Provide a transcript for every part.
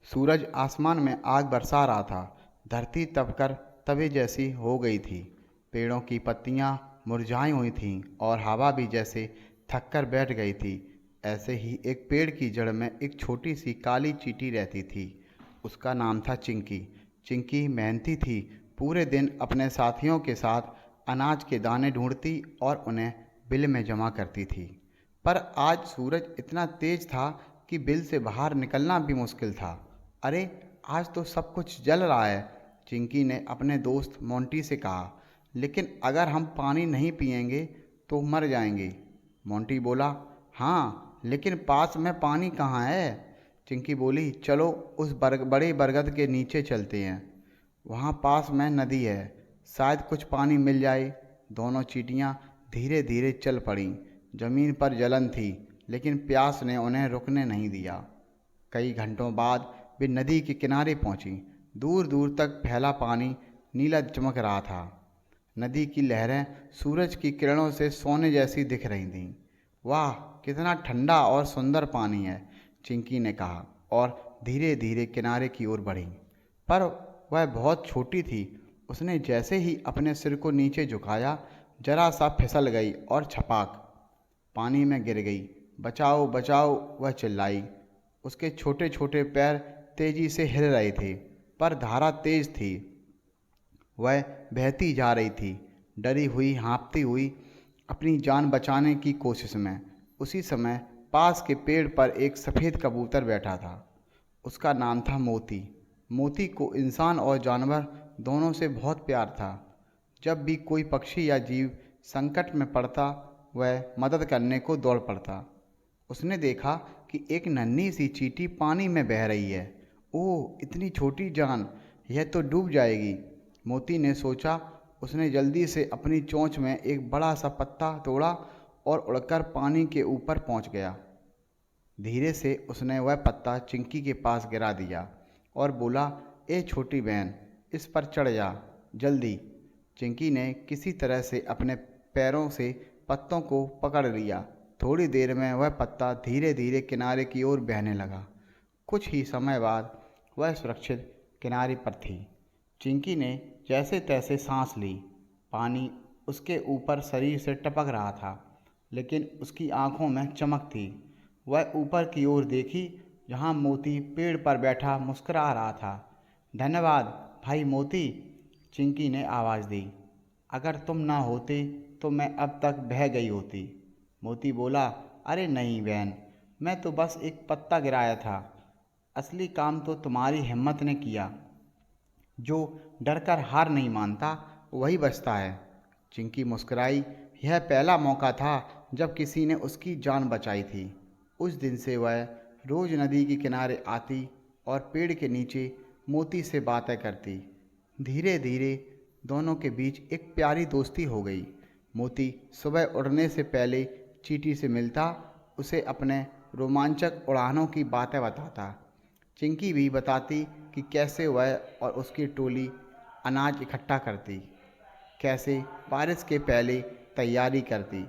सूरज आसमान में आग बरसा रहा था। धरती तपकर तवे जैसी हो गई थी। पेड़ों की पत्तियां मुरझाई हुई थीं और हवा भी जैसे थक कर बैठ गई थी। ऐसे ही एक पेड़ की जड़ में एक छोटी सी काली चींटी रहती थी। उसका नाम था चिंकी। चिंकी मेहनती थी। पूरे दिन अपने साथियों के साथ अनाज के दाने ढूंढती और उन्हें बिल में जमा करती थी। पर आज सूरज इतना तेज था कि बिल से बाहर निकलना भी मुश्किल था। अरे, आज तो सब कुछ जल रहा है, चिंकी ने अपने दोस्त मोंटी से कहा। लेकिन अगर हम पानी नहीं पिएंगे तो मर जाएंगे। मोंटी बोला, हाँ, लेकिन पास में पानी कहाँ है? चिंकी बोली, चलो उस बड़े बरगद के नीचे चलते हैं। वहाँ पास में नदी है, शायद कुछ पानी मिल जाए। दोनों चींटियाँ धीरे धीरे चल पड़ीं। जमीन पर जलन थी, लेकिन प्यास ने उन्हें रुकने नहीं दिया। कई घंटों बाद वे नदी के किनारे पहुंची। दूर दूर तक फैला पानी नीला चमक रहा था। नदी की लहरें सूरज की किरणों से सोने जैसी दिख रही थीं। वाह, कितना ठंडा और सुंदर पानी है, चिंकी ने कहा और धीरे धीरे किनारे की ओर बढ़ी। पर वह बहुत छोटी थी। उसने जैसे ही अपने सिर को नीचे झुकाया, जरा सा फिसल गई और छपाक पानी में गिर गई। बचाओ बचाओ, वह चिल्लाई। उसके छोटे छोटे पैर तेजी से हिल रहे थे, पर धारा तेज थी। वह बहती जा रही थी, डरी हुई, हाँफती हुई, अपनी जान बचाने की कोशिश में। उसी समय पास के पेड़ पर एक सफ़ेद कबूतर बैठा था। उसका नाम था मोती। मोती को इंसान और जानवर दोनों से बहुत प्यार था। जब भी कोई पक्षी या जीव संकट में पड़ता, वह मदद करने को दौड़ पड़ता। उसने देखा कि एक नन्ही सी चींटी पानी में बह रही है। ओह, इतनी छोटी जान, यह तो डूब जाएगी, मोती ने सोचा। उसने जल्दी से अपनी चोंच में एक बड़ा सा पत्ता तोड़ा और उड़कर पानी के ऊपर पहुंच गया। धीरे से उसने वह पत्ता चिंकी के पास गिरा दिया और बोला, ए छोटी बहन, इस पर चढ़ जा, जल्दी। चिंकी ने किसी तरह से अपने पैरों से पत्तों को पकड़ लिया। थोड़ी देर में वह पत्ता धीरे धीरे किनारे की ओर बहने लगा। कुछ ही समय बाद वह सुरक्षित किनारे पर थी। चिंकी ने जैसे तैसे सांस ली। पानी उसके ऊपर शरीर से टपक रहा था, लेकिन उसकी आंखों में चमक थी। वह ऊपर की ओर देखी, जहां मोती पेड़ पर बैठा मुस्कुरा रहा था। धन्यवाद भाई मोती, चिंकी ने आवाज़ दी। अगर तुम ना होते तो मैं अब तक बह गई होती। मोती बोला, अरे नहीं बहन, मैं तो बस एक पत्ता गिराया था। असली काम तो तुम्हारी हिम्मत ने किया। जो डर कर हार नहीं मानता, वही बचता है। चिंकी मुस्कुराई। यह पहला मौका था जब किसी ने उसकी जान बचाई थी। उस दिन से वह रोज़ नदी के किनारे आती और पेड़ के नीचे मोती से बातें करती। धीरे धीरे दोनों के बीच एक प्यारी दोस्ती हो गई। मोती सुबह उड़ने से पहले चींटी से मिलता, उसे अपने रोमांचक उड़ानों की बातें बताता। चिंकी भी बताती कि कैसे वह और उसकी टोली अनाज इकट्ठा करती, कैसे बारिश के पहले तैयारी करती।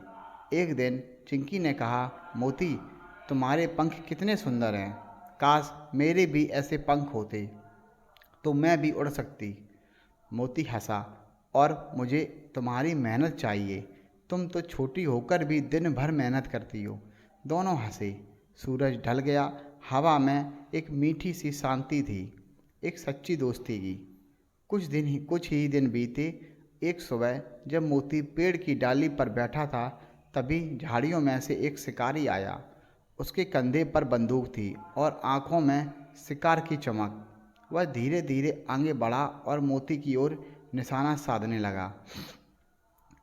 एक दिन चिंकी ने कहा, मोती, तुम्हारे पंख कितने सुंदर हैं। काश मेरे भी ऐसे पंख होते तो मैं भी उड़ सकती। मोती हंसा, और मुझे तुम्हारी मेहनत चाहिए। तुम तो छोटी होकर भी दिन भर मेहनत करती हो। दोनों हंसे। सूरज ढल गया। हवा में एक मीठी सी शांति थी, एक सच्ची दोस्ती की। कुछ ही दिन बीते। एक सुबह जब मोती पेड़ की डाली पर बैठा था, तभी झाड़ियों में से एक शिकारी आया। उसके कंधे पर बंदूक थी और आंखों में शिकार की चमक। वह धीरे धीरे आगे बढ़ा और मोती की ओर निशाना साधने लगा।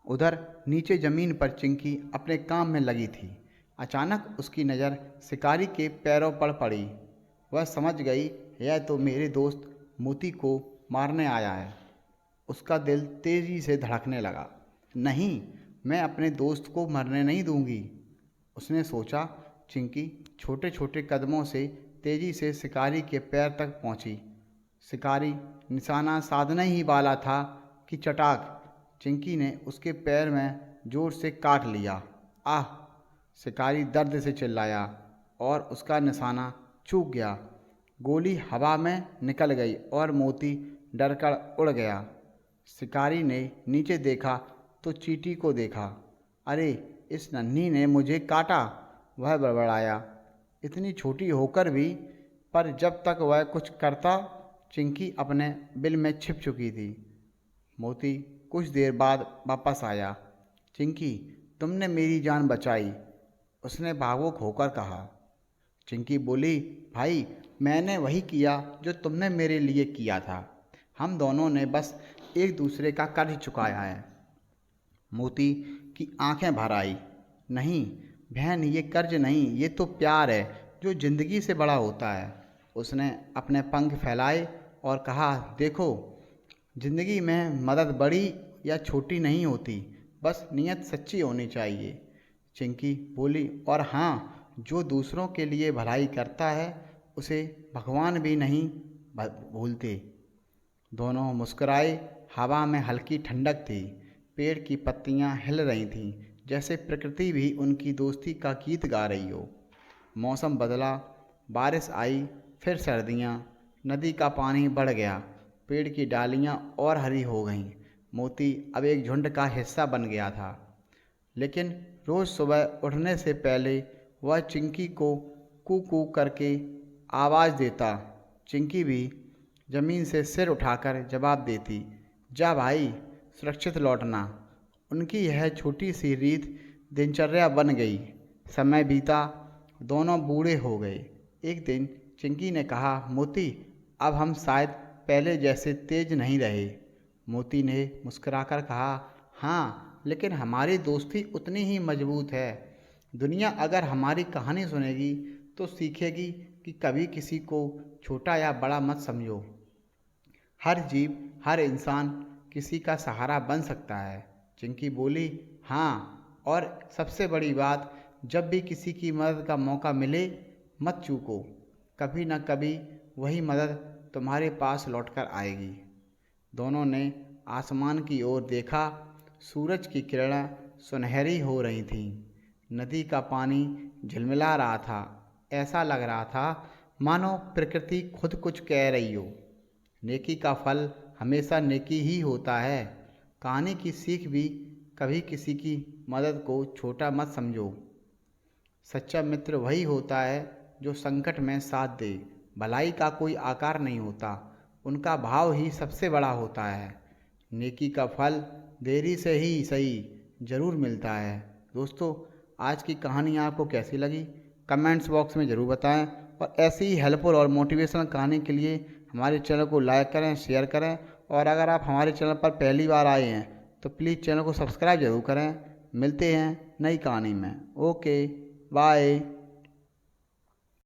उधर नीचे जमीन पर चिंकी अपने काम में लगी थी। अचानक उसकी नज़र शिकारी के पैरों पर पड़ी। वह समझ गई, यह तो मेरे दोस्त मोती को मारने आया है। उसका दिल तेजी से धड़कने लगा। नहीं, मैं अपने दोस्त को मरने नहीं दूंगी, उसने सोचा। चिंकी छोटे छोटे कदमों से तेजी से शिकारी के पैर तक पहुंची। शिकारी निशाना साधने ही वाला था कि चटाक, चिंकी ने उसके पैर में जोर से काट लिया। आह! शिकारी दर्द से चिल्लाया और उसका निशाना चूक गया। गोली हवा में निकल गई और मोती डरकर उड़ गया। शिकारी ने नीचे देखा तो चींटी को देखा। अरे, इस नन्ही ने मुझे काटा, वह बड़बड़ाया। इतनी छोटी होकर भी, पर जब तक वह कुछ करता, चिंकी अपने बिल में छिप चुकी थी। मोती कुछ देर बाद वापस आया। चिंकी, तुमने मेरी जान बचाई, उसने भावुक होकर कहा। चिंकी बोली, भाई, मैंने वही किया जो तुमने मेरे लिए किया था। हम दोनों ने बस एक दूसरे का कर्ज चुकाया है। मोती की आंखें भर आई। नहीं बहन, ये कर्ज नहीं, ये तो प्यार है जो ज़िंदगी से बड़ा होता है। उसने अपने पंख फैलाए और कहा, देखो, ज़िंदगी में मदद बड़ी या छोटी नहीं होती, बस नीयत सच्ची होनी चाहिए। चिंकी बोली, और हाँ, जो दूसरों के लिए भलाई करता है उसे भगवान भी नहीं भूलते। दोनों मुस्कुराए। हवा में हल्की ठंडक थी। पेड़ की पत्तियां हिल रही थीं, जैसे प्रकृति भी उनकी दोस्ती का गीत गा रही हो। मौसम बदला, बारिश आई, फिर सर्दियाँ। नदी का पानी बढ़ गया, पेड़ की डालियाँ और हरी हो गईं। मोती अब एक झुंड का हिस्सा बन गया था। लेकिन रोज़ सुबह उठने से पहले वह चिंकी को कू कू करके आवाज़ देता। चिंकी भी ज़मीन से सिर उठाकर जवाब देती, जा भाई, सुरक्षित लौटना। उनकी यह छोटी सी रीत दिनचर्या बन गई। समय बीता, दोनों बूढ़े हो गए। एक दिन चिंकी ने कहा, मोती, अब हम शायद पहले जैसे तेज नहीं रहे। मोती ने मुस्कुराकर कहा, हाँ, लेकिन हमारी दोस्ती उतनी ही मजबूत है। दुनिया अगर हमारी कहानी सुनेगी तो सीखेगी कि कभी किसी को छोटा या बड़ा मत समझो। हर जीव, हर इंसान किसी का सहारा बन सकता है। चिंकी बोली, हाँ, और सबसे बड़ी बात, जब भी किसी की मदद का मौका मिले, मत चूको। कभी न कभी वही मदद तुम्हारे पास लौटकर आएगी। दोनों ने आसमान की ओर देखा। सूरज की किरणें सुनहरी हो रही थीं। नदी का पानी झिलमिला रहा था। ऐसा लग रहा था मानो प्रकृति खुद कुछ कह रही हो। नेकी का फल हमेशा नेकी ही होता है। कहानी की सीख भी, कभी किसी की मदद को छोटा मत समझो। सच्चा मित्र वही होता है जो संकट में साथ दे। भलाई का कोई आकार नहीं होता, उनका भाव ही सबसे बड़ा होता है। नेकी का फल देरी से ही सही ज़रूर मिलता है। दोस्तों, आज की कहानी आपको कैसी लगी, कमेंट्स बॉक्स में ज़रूर बताएं। और ऐसी ही हेल्पफुल और मोटिवेशनल कहानी के लिए हमारे चैनल को लाइक करें, शेयर करें। और अगर आप हमारे चैनल पर पहली बार आए हैं तो प्लीज़ चैनल को सब्सक्राइब ज़रूर करें। मिलते हैं नई कहानी में। Okay, bye.